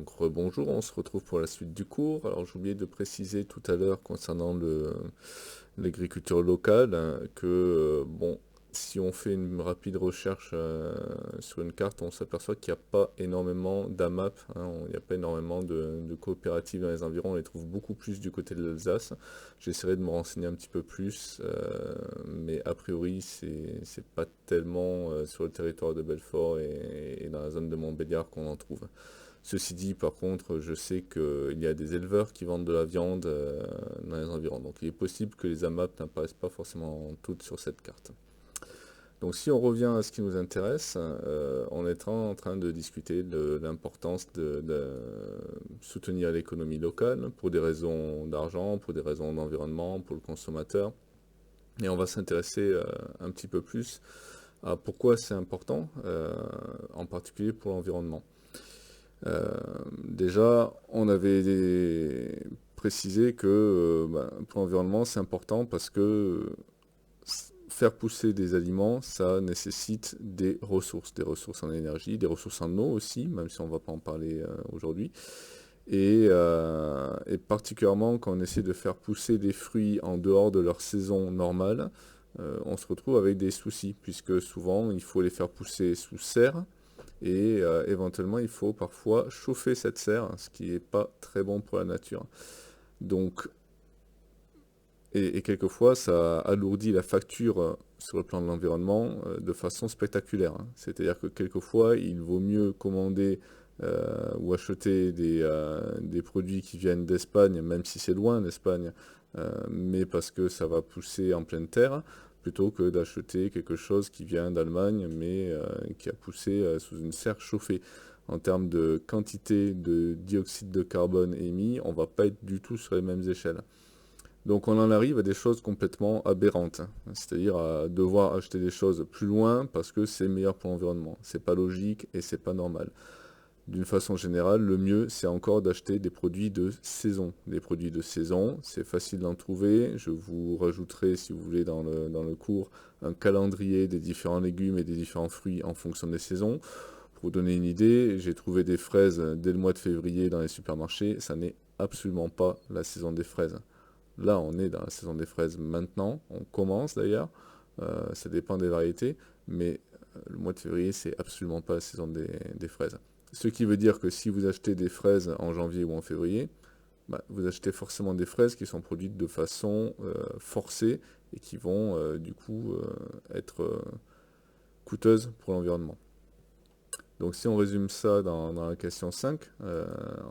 Donc rebonjour, on se retrouve pour la suite du cours. Alors j'ai oublié de préciser tout à l'heure concernant l'agriculture locale que bon, si on fait une rapide recherche sur une carte, on s'aperçoit qu'il n'y a pas énormément d'AMAP, hein, il n'y a pas énormément de coopératives dans les environs, on les trouve beaucoup plus du côté de l'Alsace. J'essaierai de me renseigner un petit peu plus, mais a priori c'est pas tellement sur le territoire de Belfort et dans la zone de Montbéliard qu'on en trouve. Ceci dit, par contre, je sais qu'il y a des éleveurs qui vendent de la viande dans les environs. Donc il est possible que les AMAP n'apparaissent pas forcément toutes sur cette carte. Donc si on revient à ce qui nous intéresse, on est en train de discuter de l'importance de soutenir l'économie locale pour des raisons d'argent, pour des raisons d'environnement, pour le consommateur. Et on va s'intéresser un petit peu plus à pourquoi c'est important, en particulier pour l'environnement. Déjà, on avait précisé que pour l'environnement, c'est important parce que faire pousser des aliments, ça nécessite des ressources en énergie, des ressources en eau aussi, même si on ne va pas en parler aujourd'hui. Et particulièrement quand on essaie de faire pousser des fruits en dehors de leur saison normale, on se retrouve avec des soucis, puisque souvent il faut les faire pousser sous serre, et éventuellement il faut parfois chauffer cette serre, ce qui n'est pas très bon pour la nature. Donc, et quelquefois ça alourdit la facture sur le plan de l'environnement de façon spectaculaire, hein. C'est-à-dire que quelquefois il vaut mieux commander ou acheter des produits qui viennent d'Espagne, même si c'est loin d'Espagne, mais parce que ça va pousser en pleine terre, plutôt que d'acheter quelque chose qui vient d'Allemagne, mais qui a poussé sous une serre chauffée. En termes de quantité de dioxyde de carbone émis, on va pas être du tout sur les mêmes échelles. Donc on en arrive à des choses complètement aberrantes, hein. C'est-à-dire à devoir acheter des choses plus loin parce que c'est meilleur pour l'environnement. C'est pas logique et c'est pas normal. D'une façon générale, le mieux, c'est encore d'acheter des produits de saison. Des produits de saison, c'est facile d'en trouver. Je vous rajouterai, si vous voulez, dans le cours, un calendrier des différents légumes et des différents fruits en fonction des saisons. Pour vous donner une idée, j'ai trouvé des fraises dès le mois de février dans les supermarchés. Ça n'est absolument pas la saison des fraises. Là, on est dans la saison des fraises maintenant. On commence d'ailleurs. Ça dépend des variétés. Mais le mois de février, c'est absolument pas la saison des fraises. Ce qui veut dire que si vous achetez des fraises en janvier ou en février, vous achetez forcément des fraises qui sont produites de façon forcée et qui vont du coup être coûteuses pour l'environnement. Donc si on résume ça dans la question 5,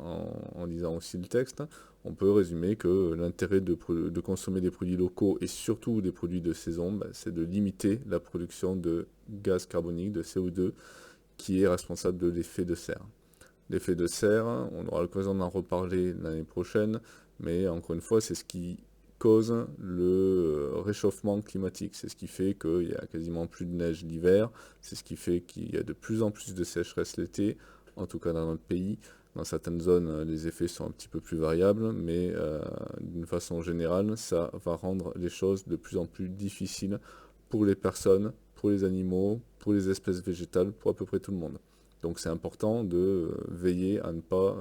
en lisant aussi le texte, on peut résumer que l'intérêt de consommer des produits locaux et surtout des produits de saison, c'est de limiter la production de gaz carbonique, de CO2, qui est responsable de l'effet de serre. L'effet de serre, on aura l'occasion d'en reparler l'année prochaine, mais encore une fois, c'est ce qui cause le réchauffement climatique. C'est ce qui fait qu'il y a quasiment plus de neige l'hiver, c'est ce qui fait qu'il y a de plus en plus de sécheresse l'été, en tout cas dans notre pays. Dans certaines zones, les effets sont un petit peu plus variables, mais d'une façon générale, ça va rendre les choses de plus en plus difficiles pour les personnes, pour les animaux, pour les espèces végétales, pour à peu près tout le monde. Donc c'est important de veiller à ne pas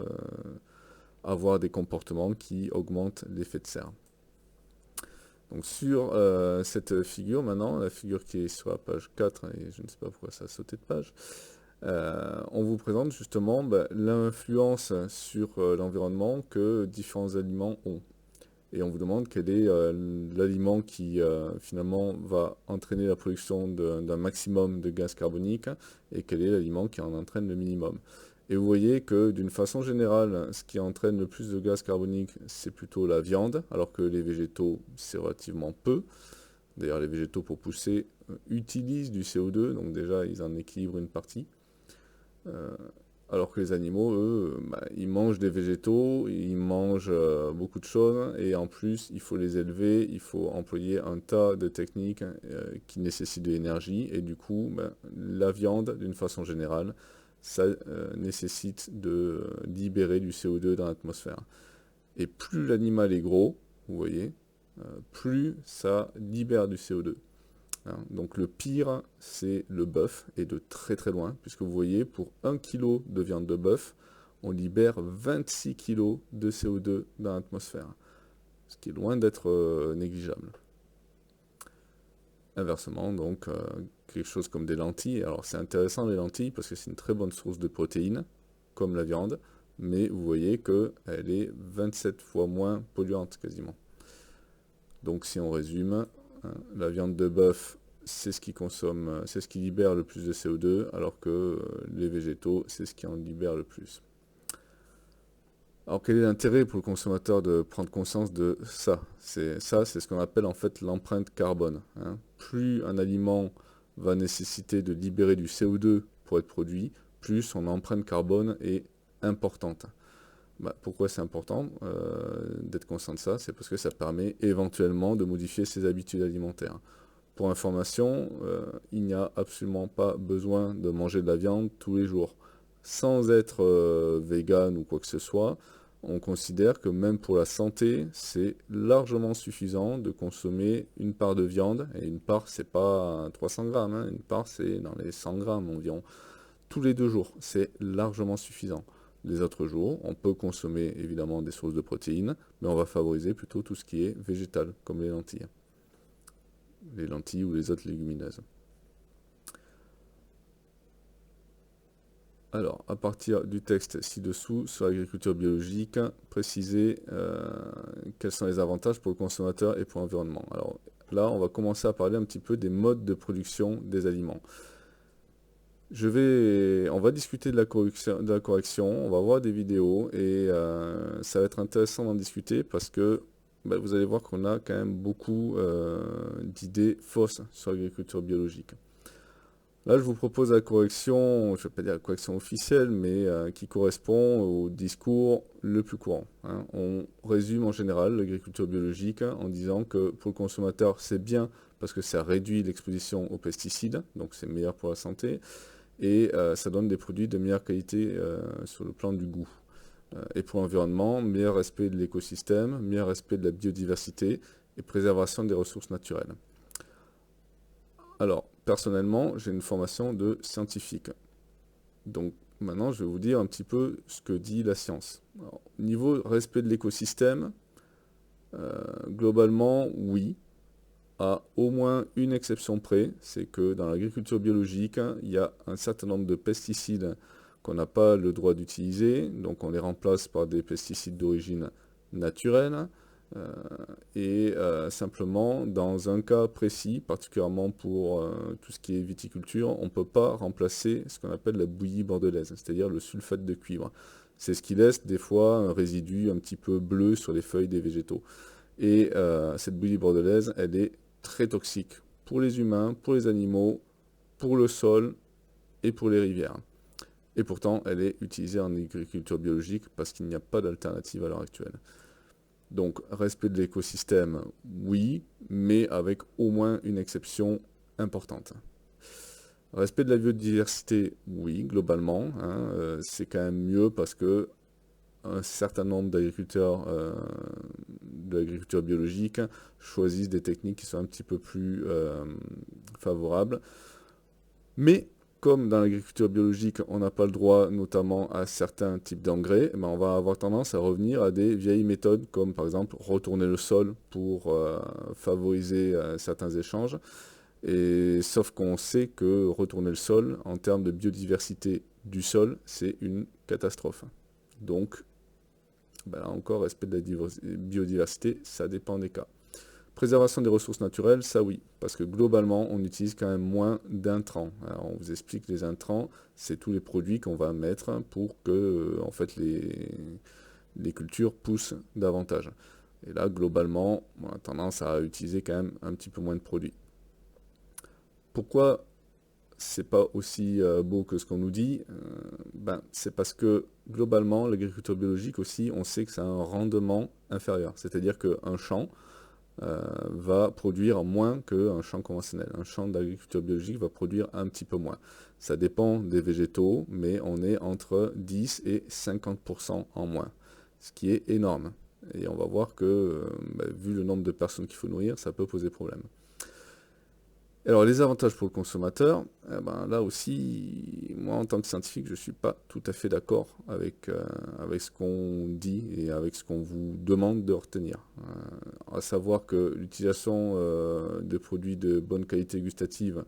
avoir des comportements qui augmentent l'effet de serre. Donc sur cette figure maintenant, la figure qui est sur la page 4, et je ne sais pas pourquoi ça a sauté de page, on vous présente justement l'influence sur l'environnement que différents aliments ont. Et on vous demande quel est l'aliment qui finalement va entraîner la production d'un maximum de gaz carbonique et quel est l'aliment qui en entraîne le minimum. Et vous voyez que d'une façon générale, ce qui entraîne le plus de gaz carbonique, c'est plutôt la viande, alors que les végétaux, c'est relativement peu. D'ailleurs, les végétaux, pour pousser, utilisent du CO2, donc déjà, ils en équilibrent une partie. Alors que les animaux, eux, ils mangent des végétaux, ils mangent beaucoup de choses, et en plus, il faut les élever, il faut employer un tas de techniques qui nécessitent de l'énergie, et du coup, la viande, d'une façon générale, ça nécessite de libérer du CO2 dans l'atmosphère. Et plus l'animal est gros, vous voyez, plus ça libère du CO2. Hein. Donc le pire, c'est le bœuf, et de très très loin, puisque vous voyez, pour 1 kg de viande de bœuf, on libère 26 kg de CO2 dans l'atmosphère, ce qui est loin d'être négligeable. Inversement, donc, quelque chose comme des lentilles. Alors c'est intéressant les lentilles parce que c'est une très bonne source de protéines, comme la viande, mais vous voyez qu'elle est 27 fois moins polluante quasiment. Donc si on résume, hein, la viande de bœuf, c'est ce qui libère le plus de CO2, alors que les végétaux, c'est ce qui en libère le plus. Alors quel est l'intérêt pour le consommateur de prendre conscience de ça? C'est ce qu'on appelle en fait l'empreinte carbone, hein. Plus un aliment va nécessiter de libérer du CO2 pour être produit, plus son empreinte carbone est importante. Pourquoi c'est important d'être conscient de ça? C'est parce que ça permet éventuellement de modifier ses habitudes alimentaires. Pour information, il n'y a absolument pas besoin de manger de la viande tous les jours. Sans être vegan ou quoi que ce soit, on considère que même pour la santé, c'est largement suffisant de consommer une part de viande. Et une part, c'est pas 300 grammes, hein, une part, c'est dans les 100 grammes environ. Tous les 2 jours, c'est largement suffisant. Les autres jours, on peut consommer évidemment des sources de protéines, mais on va favoriser plutôt tout ce qui est végétal, comme les lentilles. Les lentilles ou les autres légumineuses. Alors, à partir du texte ci-dessous sur l'agriculture biologique, préciser quels sont les avantages pour le consommateur et pour l'environnement. Alors là, on va commencer à parler un petit peu des modes de production des aliments. On va discuter de la correction, on va voir des vidéos et ça va être intéressant d'en discuter parce que vous allez voir qu'on a quand même beaucoup d'idées fausses sur l'agriculture biologique. Là, je vous propose la correction, je ne vais pas dire la correction officielle, mais qui correspond au discours le plus courant, hein. On résume en général l'agriculture biologique en disant que pour le consommateur, c'est bien parce que ça réduit l'exposition aux pesticides, donc c'est meilleur pour la santé, et ça donne des produits de meilleure qualité sur le plan du goût. Et pour l'environnement, meilleur respect de l'écosystème, meilleur respect de la biodiversité et préservation des ressources naturelles. Alors, personnellement, j'ai une formation de scientifique. Donc maintenant, je vais vous dire un petit peu ce que dit la science. Alors, niveau respect de l'écosystème, globalement, oui, à au moins une exception près, c'est que dans l'agriculture biologique, il y a un certain nombre de pesticides qu'on n'a pas le droit d'utiliser, donc on les remplace par des pesticides d'origine naturelle. Simplement, dans un cas précis, particulièrement pour tout ce qui est viticulture, on ne peut pas remplacer ce qu'on appelle la bouillie bordelaise, c'est-à-dire le sulfate de cuivre. C'est ce qui laisse des fois un résidu un petit peu bleu sur les feuilles des végétaux. Et cette bouillie bordelaise, elle est très toxique pour les humains, pour les animaux, pour le sol et pour les rivières. Et pourtant, elle est utilisée en agriculture biologique parce qu'il n'y a pas d'alternative à l'heure actuelle. Donc, respect de l'écosystème, oui, mais avec au moins une exception importante. Respect de la biodiversité, oui, globalement, hein, c'est quand même mieux parce que un certain nombre d'agriculteurs de l'agriculture biologique choisissent des techniques qui sont un petit peu plus favorables. Mais comme dans l'agriculture biologique, on n'a pas le droit notamment à certains types d'engrais, on va avoir tendance à revenir à des vieilles méthodes, comme par exemple retourner le sol pour favoriser certains échanges. Et sauf qu'on sait que retourner le sol, en termes de biodiversité du sol, c'est une catastrophe. Donc, là encore, respect de la biodiversité, ça dépend des cas. Préservation des ressources naturelles, ça oui, parce que globalement, on utilise quand même moins d'intrants. Alors, on vous explique les intrants, c'est tous les produits qu'on va mettre pour que en fait, les cultures poussent davantage. Et là, globalement, on a tendance à utiliser quand même un petit peu moins de produits. Pourquoi c'est pas aussi beau que ce qu'on nous dit? C'est parce que globalement, l'agriculture biologique aussi, on sait que ça a un rendement inférieur. C'est-à-dire qu'un champ va produire moins qu'un champ conventionnel. Un champ d'agriculture biologique va produire un petit peu moins. Ça dépend des végétaux, mais on est entre 10 et 50% en moins, ce qui est énorme. Et on va voir que, vu le nombre de personnes qu'il faut nourrir, ça peut poser problème. Alors les avantages pour le consommateur, eh ben, là aussi, moi en tant que scientifique, je ne suis pas tout à fait d'accord avec ce qu'on dit et avec ce qu'on vous demande de retenir. À savoir que l'utilisation de produits de bonne qualité gustative,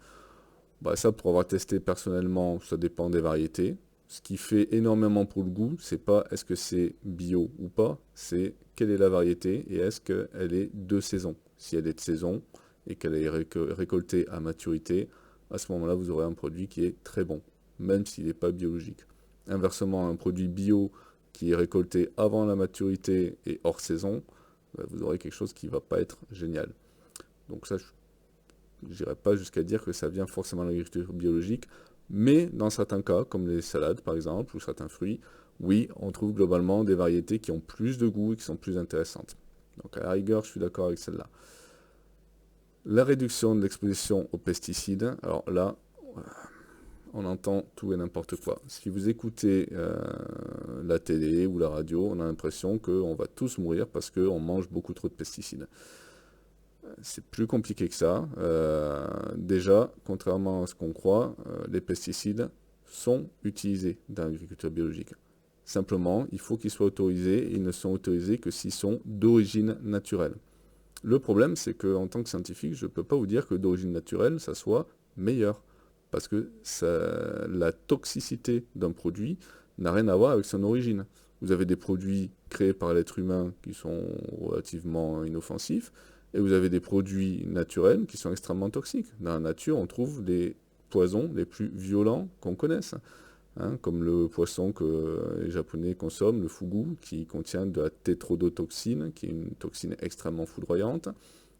bah, ça pour avoir testé personnellement, ça dépend des variétés. Ce qui fait énormément pour le goût, c'est pas est-ce que c'est bio ou pas, c'est quelle est la variété et est-ce qu'elle est de saison. Si elle est de saison, et qu'elle est récoltée à maturité, à ce moment-là, vous aurez un produit qui est très bon, même s'il n'est pas biologique. Inversement, un produit bio qui est récolté avant la maturité et hors saison, vous aurez quelque chose qui ne va pas être génial. Donc ça, je n'irai pas jusqu'à dire que ça vient forcément de l'agriculture biologique, mais dans certains cas, comme les salades par exemple, ou certains fruits, oui, on trouve globalement des variétés qui ont plus de goût et qui sont plus intéressantes. Donc à la rigueur, je suis d'accord avec celle-là. La réduction de l'exposition aux pesticides, alors là, on entend tout et n'importe quoi. Si vous écoutez la télé ou la radio, on a l'impression qu'on va tous mourir parce qu'on mange beaucoup trop de pesticides. C'est plus compliqué que ça. Déjà, contrairement à ce qu'on croit, les pesticides sont utilisés dans l'agriculture biologique. Simplement, il faut qu'ils soient autorisés et ils ne sont autorisés que s'ils sont d'origine naturelle. Le problème, c'est qu'en tant que scientifique, je ne peux pas vous dire que d'origine naturelle, ça soit meilleur. Parce que la toxicité d'un produit n'a rien à voir avec son origine. Vous avez des produits créés par l'être humain qui sont relativement inoffensifs, et vous avez des produits naturels qui sont extrêmement toxiques. Dans la nature, on trouve les poisons les plus violents qu'on connaisse. Comme le poisson que les Japonais consomment, le fugu, qui contient de la tétrodotoxine, qui est une toxine extrêmement foudroyante.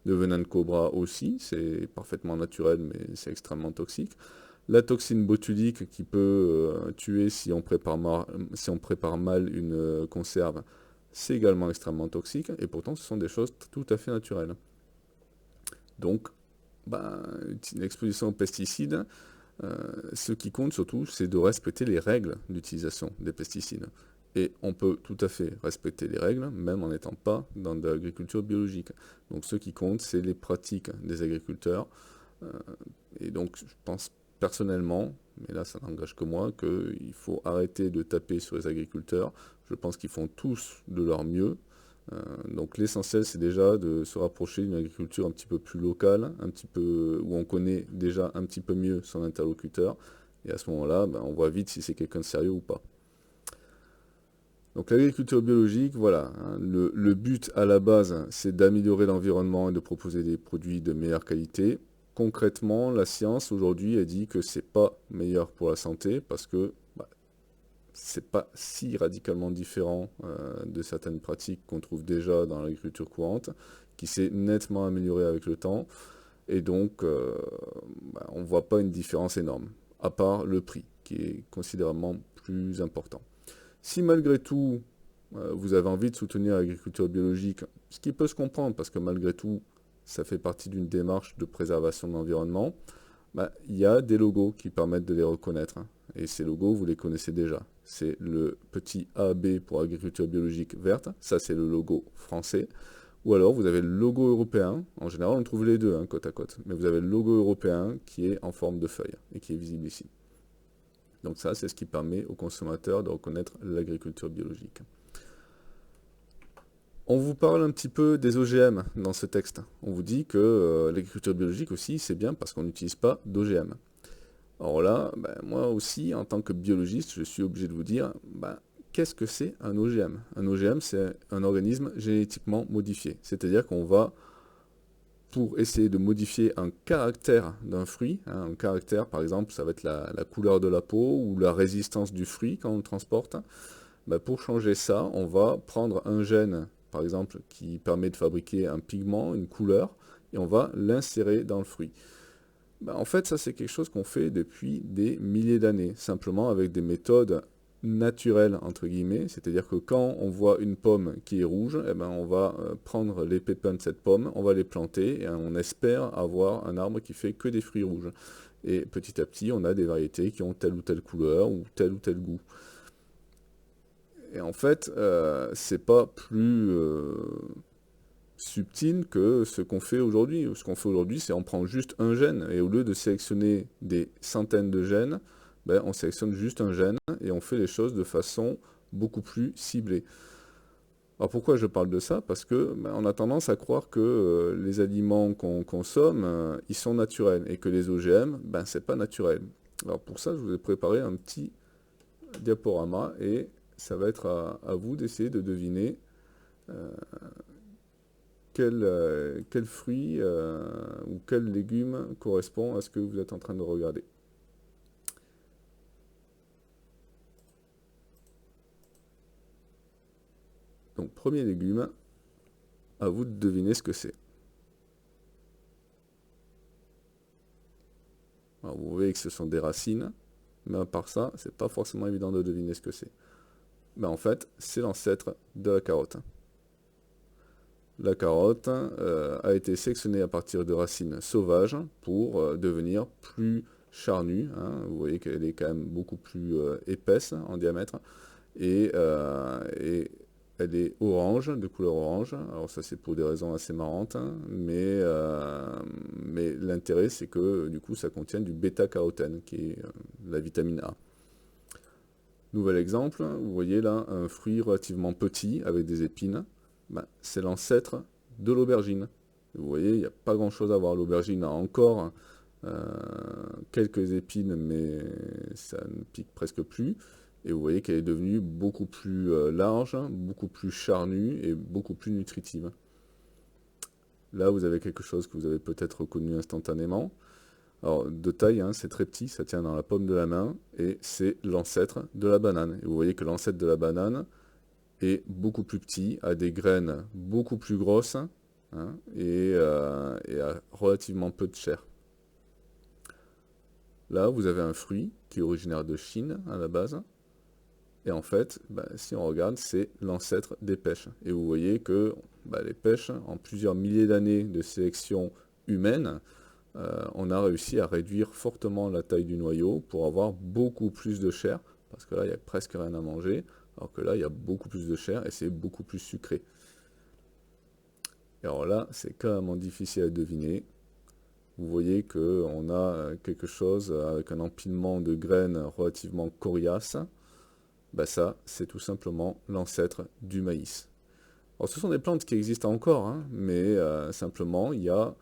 Le venin de cobra aussi, c'est parfaitement naturel, mais c'est extrêmement toxique. La toxine botulique qui peut tuer si on prépare mal une conserve, c'est également extrêmement toxique, et pourtant ce sont des choses tout à fait naturelles. Donc, l'exposition aux pesticides, ce qui compte surtout, c'est de respecter les règles d'utilisation des pesticides. Et on peut tout à fait respecter les règles, même en n'étant pas dans de l'agriculture biologique. Donc ce qui compte, c'est les pratiques des agriculteurs. Et donc je pense personnellement, mais là ça n'engage que moi, qu'il faut arrêter de taper sur les agriculteurs. Je pense qu'ils font tous de leur mieux. Donc l'essentiel, c'est déjà de se rapprocher d'une agriculture un petit peu plus locale, un petit peu, où on connaît déjà un petit peu mieux son interlocuteur. Et à ce moment-là, on voit vite si c'est quelqu'un de sérieux ou pas. Donc l'agriculture biologique, voilà, le but à la base, c'est d'améliorer l'environnement et de proposer des produits de meilleure qualité. Concrètement, la science aujourd'hui a dit que c'est pas meilleur pour la santé parce que c'est pas si radicalement différent de certaines pratiques qu'on trouve déjà dans l'agriculture courante, qui s'est nettement améliorée avec le temps, et donc on ne voit pas une différence énorme, à part le prix, qui est considérablement plus important. Si malgré tout, vous avez envie de soutenir l'agriculture biologique, ce qui peut se comprendre, parce que malgré tout, ça fait partie d'une démarche de préservation de l'environnement, il y a des logos qui permettent de les reconnaître. Et ces logos, vous les connaissez déjà. C'est le petit AB pour agriculture biologique verte, ça c'est le logo français. Ou alors vous avez le logo européen, en général on trouve les deux côte à côte, mais vous avez le logo européen qui est en forme de feuille et qui est visible ici. Donc ça c'est ce qui permet aux consommateurs de reconnaître l'agriculture biologique. On vous parle un petit peu des OGM dans ce texte. On vous dit que l'agriculture biologique aussi c'est bien parce qu'on n'utilise pas d'OGM. Alors là, moi aussi, en tant que biologiste, je suis obligé de vous dire, qu'est-ce que c'est un OGM? Un OGM, c'est un organisme génétiquement modifié. C'est-à-dire qu'on va, pour essayer de modifier un caractère d'un fruit, un caractère, par exemple, ça va être la couleur de la peau ou la résistance du fruit quand on le transporte, pour changer ça, on va prendre un gène, par exemple, qui permet de fabriquer un pigment, une couleur, et on va l'insérer dans le fruit. En fait, ça c'est quelque chose qu'on fait depuis des milliers d'années, simplement avec des méthodes naturelles, entre guillemets, c'est-à-dire que quand on voit une pomme qui est rouge, on va prendre les pépins de cette pomme, on va les planter, et on espère avoir un arbre qui fait que des fruits rouges. Et petit à petit, on a des variétés qui ont telle ou telle couleur, ou tel goût. Et en fait, c'est pas plus subtil que ce qu'on fait aujourd'hui. Ce qu'on fait aujourd'hui, c'est on prend juste un gène, et au lieu de sélectionner des centaines de gènes, ben, on sélectionne juste un gène, et on fait les choses de façon beaucoup plus ciblée. Alors pourquoi je parle de ça? Parce que ben, on a tendance à croire que les aliments qu'on consomme, ils sont naturels, et que les OGM, ben, c'est pas naturel. Alors pour ça, je vous ai préparé un petit diaporama, et ça va être à vous d'essayer de deviner quel fruit ou quel légume correspond à ce que vous êtes en train de regarder. Donc premier légume, à vous de deviner ce que c'est. Alors, vous voyez que ce sont des racines, mais à part ça, c'est pas forcément évident de deviner ce que c'est. Ben, en fait, c'est l'ancêtre de la carotte. La carotte a été sélectionnée à partir de racines sauvages pour devenir plus charnue, hein. Vous voyez qu'elle est quand même beaucoup plus épaisse en diamètre, et elle est orange, de couleur orange. Alors ça c'est pour des raisons assez marrantes, hein, mais l'intérêt c'est que du coup ça contient du bêta-carotène, qui est la vitamine A. Nouvel exemple, vous voyez là un fruit relativement petit avec des épines. Ben, c'est l'ancêtre de l'aubergine. Vous voyez, il n'y a pas grand chose à voir. L'aubergine a encore quelques épines, mais ça ne pique presque plus. Et vous voyez qu'elle est devenue beaucoup plus large, beaucoup plus charnue et beaucoup plus nutritive. Là, vous avez quelque chose que vous avez peut-être reconnu instantanément. Alors, de taille, hein, c'est très petit, ça tient dans la paume de la main, et c'est l'ancêtre de la banane. Et vous voyez que l'ancêtre de la banane est beaucoup plus petit, a des graines beaucoup plus grosses, hein, et a relativement peu de chair. Là, vous avez un fruit qui est originaire de Chine à la base, et en fait, si on regarde, c'est l'ancêtre des pêches. Et vous voyez que les pêches, en plusieurs milliers d'années de sélection humaine, on a réussi à réduire fortement la taille du noyau pour avoir beaucoup plus de chair, parce que là, il n'y a presque rien à manger, alors que là, il y a beaucoup plus de chair et c'est beaucoup plus sucré. Et alors là, c'est carrément difficile à deviner. Vous voyez qu'on a quelque chose avec un empilement de graines relativement coriace. Ça, c'est tout simplement l'ancêtre du maïs. Alors, ce sont des plantes qui existent encore, hein, mais simplement, il y a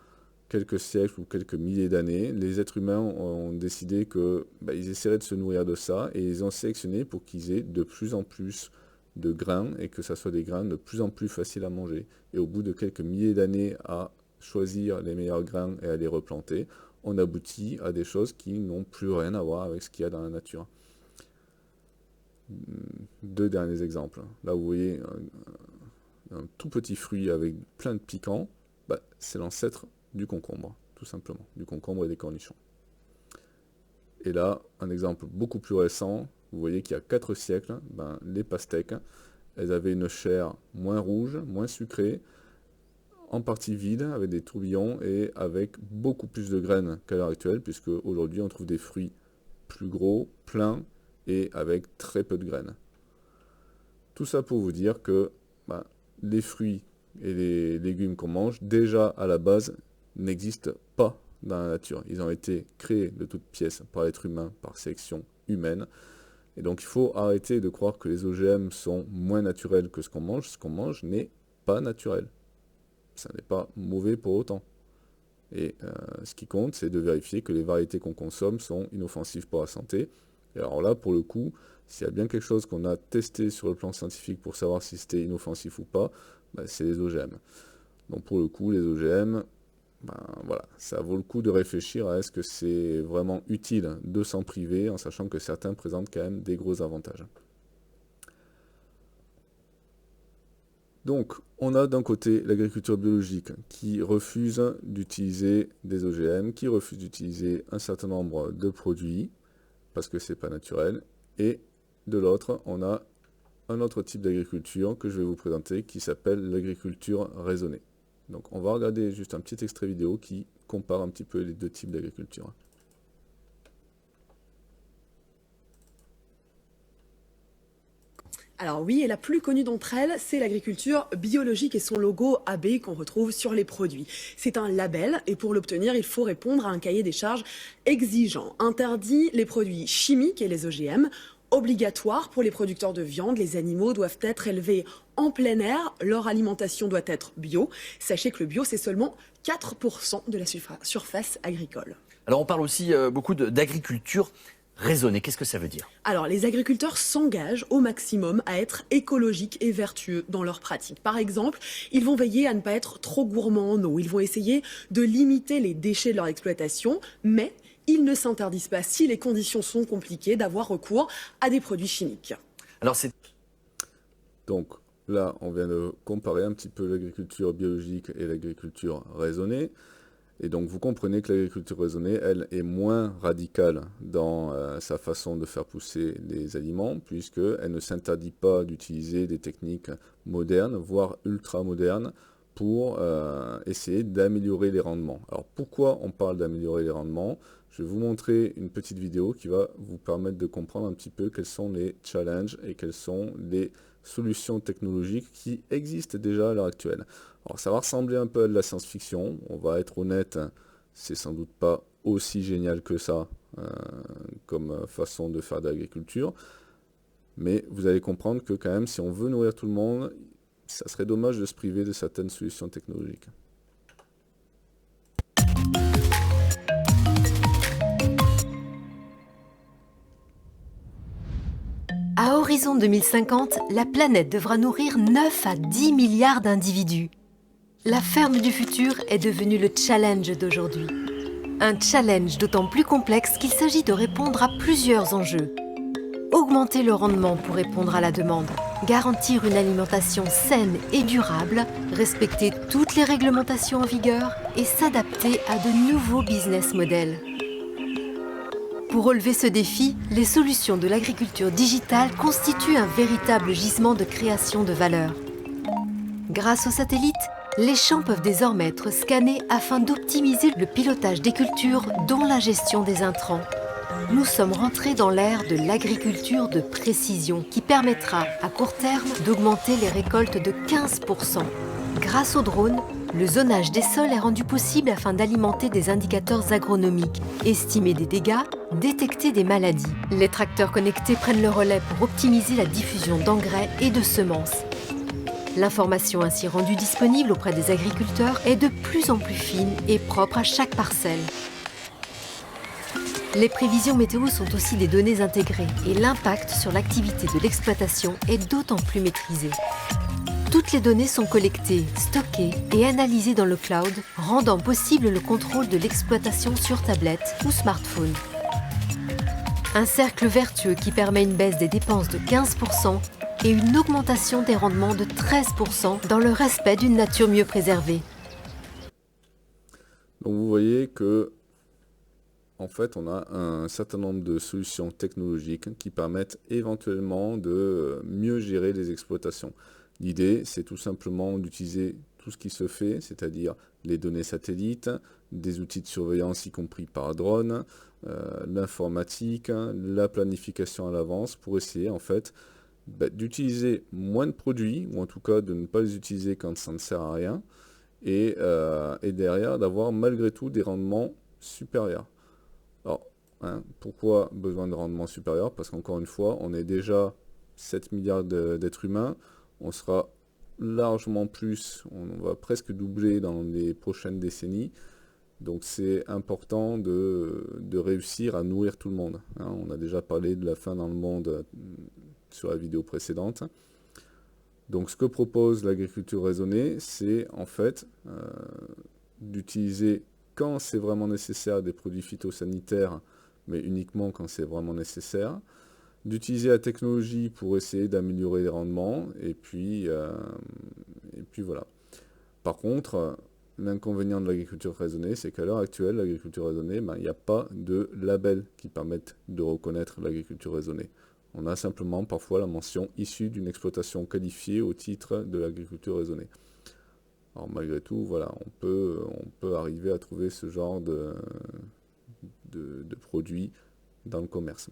quelques siècles ou quelques milliers d'années, les êtres humains ont décidé qu'ils essaieraient de se nourrir de ça, et ils ont sélectionné pour qu'ils aient de plus en plus de grains, et que ça soit des grains de plus en plus faciles à manger. Et au bout de quelques milliers d'années à choisir les meilleurs grains et à les replanter, on aboutit à des choses qui n'ont plus rien à voir avec ce qu'il y a dans la nature. Deux derniers exemples. Là, vous voyez un tout petit fruit avec plein de piquants, c'est l'ancêtre du concombre, tout simplement, du concombre et des cornichons. Et là, un exemple beaucoup plus récent, vous voyez qu'il y a 4 siècles, les pastèques, elles avaient une chair moins rouge, moins sucrée, en partie vide, avec des tourbillons et avec beaucoup plus de graines qu'à l'heure actuelle, puisque aujourd'hui on trouve des fruits plus gros, pleins et avec très peu de graines. Tout ça pour vous dire que les fruits et les légumes qu'on mange, déjà à la base, n'existent pas dans la nature. Ils ont été créés de toutes pièces par l'être humain, par sélection humaine. Et donc il faut arrêter de croire que les OGM sont moins naturels que ce qu'on mange. Ce qu'on mange n'est pas naturel. Ça n'est pas mauvais pour autant. Et ce qui compte, c'est de vérifier que les variétés qu'on consomme sont inoffensives pour la santé. Et alors là, pour le coup, s'il y a bien quelque chose qu'on a testé sur le plan scientifique pour savoir si c'était inoffensif ou pas, c'est les OGM. Donc pour le coup, les OGM, voilà, ça vaut le coup de réfléchir à est-ce que c'est vraiment utile de s'en priver, en sachant que certains présentent quand même des gros avantages. Donc, on a d'un côté l'agriculture biologique qui refuse d'utiliser des OGM, qui refuse d'utiliser un certain nombre de produits, parce que c'est pas naturel, et de l'autre, on a un autre type d'agriculture que je vais vous présenter qui s'appelle l'agriculture raisonnée. Donc on va regarder juste un petit extrait vidéo qui compare un petit peu les deux types d'agriculture. Alors oui, et la plus connue d'entre elles, c'est l'agriculture biologique et son logo AB qu'on retrouve sur les produits. C'est un label et pour l'obtenir, il faut répondre à un cahier des charges exigeant. Interdit les produits chimiques et les OGM. Obligatoire pour les producteurs de viande, les animaux doivent être élevés en plein air, leur alimentation doit être bio. Sachez que le bio, c'est seulement 4% de la surface agricole. Alors on parle aussi beaucoup d'agriculture raisonnée. Qu'est-ce que ça veut dire? Alors, les agriculteurs s'engagent au maximum à être écologiques et vertueux dans leurs pratiques. Par exemple, ils vont veiller à ne pas être trop gourmands en eau. Ils vont essayer de limiter les déchets de leur exploitation, mais ils ne s'interdisent pas, si les conditions sont compliquées, d'avoir recours à des produits chimiques. Alors c'est Donc là, on vient de comparer un petit peu l'agriculture biologique et l'agriculture raisonnée. Et donc vous comprenez que l'agriculture raisonnée, elle, est moins radicale dans sa façon de faire pousser les aliments, puisqu'elle ne s'interdit pas d'utiliser des techniques modernes, voire ultra modernes, pour essayer d'améliorer les rendements. Alors pourquoi on parle d'améliorer les rendements? Je vais vous montrer une petite vidéo qui va vous permettre de comprendre un petit peu quels sont les challenges et quelles sont les solutions technologiques qui existent déjà à l'heure actuelle. Alors ça va ressembler un peu à de la science-fiction, on va être honnête, c'est sans doute pas aussi génial que ça comme façon de faire de l'agriculture, mais vous allez comprendre que quand même si on veut nourrir tout le monde, ça serait dommage de se priver de certaines solutions technologiques. À horizon 2050, la planète devra nourrir 9 à 10 milliards d'individus. La ferme du futur est devenue le challenge d'aujourd'hui. Un challenge d'autant plus complexe qu'il s'agit de répondre à plusieurs enjeux. Augmenter le rendement pour répondre à la demande, garantir une alimentation saine et durable, respecter toutes les réglementations en vigueur et s'adapter à de nouveaux business models. Pour relever ce défi, les solutions de l'agriculture digitale constituent un véritable gisement de création de valeur. Grâce aux satellites, les champs peuvent désormais être scannés afin d'optimiser le pilotage des cultures, dont la gestion des intrants. Nous sommes rentrés dans l'ère de l'agriculture de précision qui permettra, à court terme, d'augmenter les récoltes de 15%. Grâce aux drones, le zonage des sols est rendu possible afin d'alimenter des indicateurs agronomiques, estimer des dégâts, détecter des maladies. Les tracteurs connectés prennent le relais pour optimiser la diffusion d'engrais et de semences. L'information ainsi rendue disponible auprès des agriculteurs est de plus en plus fine et propre à chaque parcelle. Les prévisions météo sont aussi des données intégrées et l'impact sur l'activité de l'exploitation est d'autant plus maîtrisé. Toutes les données sont collectées, stockées et analysées dans le cloud, rendant possible le contrôle de l'exploitation sur tablette ou smartphone. Un cercle vertueux qui permet une baisse des dépenses de 15% et une augmentation des rendements de 13% dans le respect d'une nature mieux préservée. Donc vous voyez que en fait, on a un certain nombre de solutions technologiques qui permettent éventuellement de mieux gérer les exploitations. L'idée, c'est tout simplement d'utiliser tout ce qui se fait, c'est-à-dire les données satellites, des outils de surveillance, y compris par drone, l'informatique, la planification à l'avance, pour essayer en fait d'utiliser moins de produits, ou en tout cas de ne pas les utiliser quand ça ne sert à rien, et derrière d'avoir malgré tout des rendements supérieurs. Alors, pourquoi besoin de rendement supérieur? Parce qu'encore une fois, on est déjà 7 milliards d'êtres humains, on sera largement plus, on va presque doubler dans les prochaines décennies, donc c'est important de réussir à nourrir tout le monde. On a déjà parlé de la faim dans le monde sur la vidéo précédente. Donc ce que propose l'agriculture raisonnée, c'est en fait d'utiliser quand c'est vraiment nécessaire des produits phytosanitaires, mais uniquement quand c'est vraiment nécessaire, d'utiliser la technologie pour essayer d'améliorer les rendements, et puis voilà. Par contre, l'inconvénient de l'agriculture raisonnée, c'est qu'à l'heure actuelle, l'agriculture raisonnée, il n'y a pas de label qui permette de reconnaître l'agriculture raisonnée. On a simplement parfois la mention issue d'une exploitation qualifiée au titre de l'agriculture raisonnée. Alors malgré tout, voilà, on peut arriver à trouver ce genre de produits dans le commerce.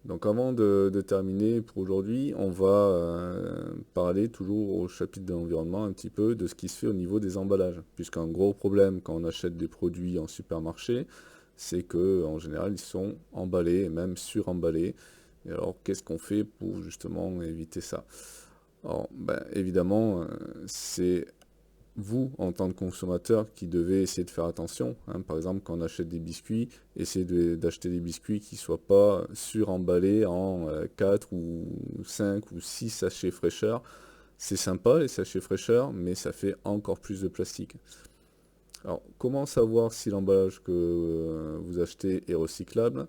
Donc avant de terminer pour aujourd'hui, on va parler toujours au chapitre de l'environnement un petit peu de ce qui se fait au niveau des emballages. Puisqu'un gros problème quand on achète des produits en supermarché, c'est que en général ils sont emballés et même suremballés. Et alors qu'est-ce qu'on fait pour justement éviter ça? Alors ben, évidemment, c'est vous, en tant que consommateur, qui devez essayer de faire attention. Hein. Par exemple, quand on achète des biscuits, essayez d'acheter des biscuits qui ne soient pas suremballés en 4 ou 5 ou 6 sachets fraîcheur. C'est sympa les sachets fraîcheur, mais ça fait encore plus de plastique. Alors, comment savoir si l'emballage que vous achetez est recyclable?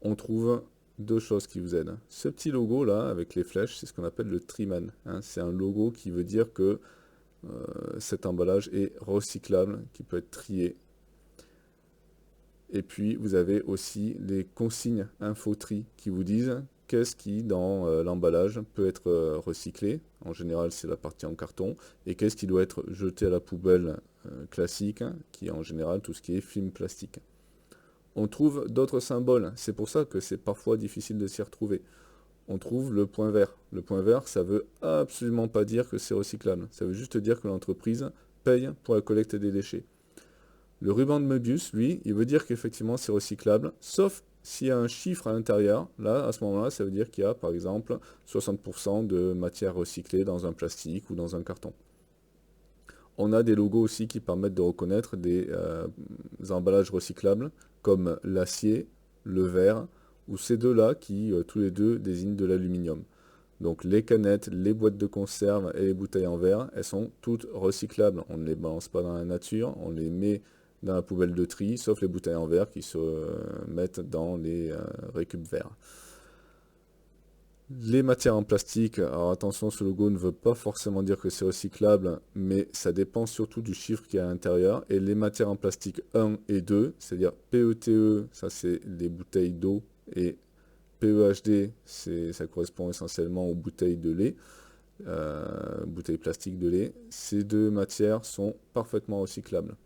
On trouve deux choses qui vous aident. Ce petit logo là, avec les flèches, c'est ce qu'on appelle le Triman. Hein. C'est un logo qui veut dire que cet emballage est recyclable, qui peut être trié. Et puis vous avez aussi les consignes info-tri qui vous disent qu'est-ce qui dans l'emballage peut être recyclé. En général c'est la partie en carton. Et qu'est-ce qui doit être jeté à la poubelle classique, qui est en général tout ce qui est film plastique. On trouve d'autres symboles, c'est pour ça que c'est parfois difficile de s'y retrouver. On trouve le point vert. Le point vert, ça veut absolument pas dire que c'est recyclable. Ça veut juste dire que l'entreprise paye pour la collecte des déchets. Le ruban de Möbius, lui, il veut dire qu'effectivement c'est recyclable, sauf s'il y a un chiffre à l'intérieur. Là, à ce moment-là, ça veut dire qu'il y a, par exemple, 60% de matière recyclée dans un plastique ou dans un carton. On a des logos aussi qui permettent de reconnaître des emballages recyclables, comme l'acier, le verre, ou ces deux-là qui, tous les deux, désignent de l'aluminium. Donc les canettes, les boîtes de conserve et les bouteilles en verre, elles sont toutes recyclables. On ne les balance pas dans la nature, on les met dans la poubelle de tri, sauf les bouteilles en verre qui se mettent dans les récup verts. Les matières en plastique, alors attention, ce logo ne veut pas forcément dire que c'est recyclable, mais ça dépend surtout du chiffre qu'il y a à l'intérieur. Et les matières en plastique 1 et 2, c'est-à-dire PETE, ça c'est les bouteilles d'eau, et PEHD, ça correspond essentiellement aux bouteilles de lait, bouteilles plastiques de lait. Ces deux matières sont parfaitement recyclables.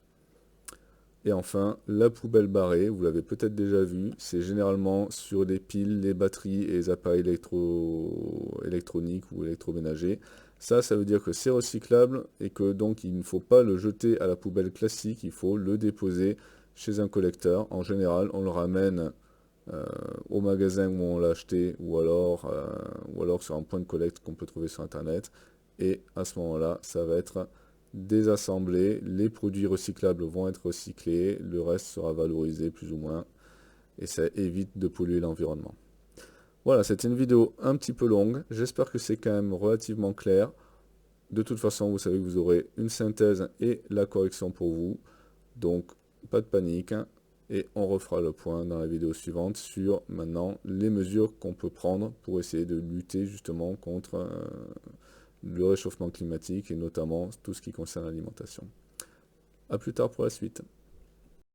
Et enfin, la poubelle barrée, vous l'avez peut-être déjà vu, c'est généralement sur les piles, les batteries et les appareils électroniques ou électroménagers. Ça veut dire que c'est recyclable et que donc il ne faut pas le jeter à la poubelle classique, il faut le déposer chez un collecteur. En général, on le ramène au magasin où on l'a acheté ou alors sur un point de collecte qu'on peut trouver sur internet. Et à ce moment-là, ça va être désassemblé, les produits recyclables vont être recyclés, le reste sera valorisé plus ou moins, et ça évite de polluer l'environnement. Voilà, c'était une vidéo un petit peu longue, j'espère que c'est quand même relativement clair. De toute façon, vous savez que vous aurez une synthèse et la correction pour vous, donc pas de panique, et on refera le point dans la vidéo suivante sur maintenant les mesures qu'on peut prendre pour essayer de lutter justement contre le réchauffement climatique et notamment tout ce qui concerne l'alimentation. A plus tard pour la suite.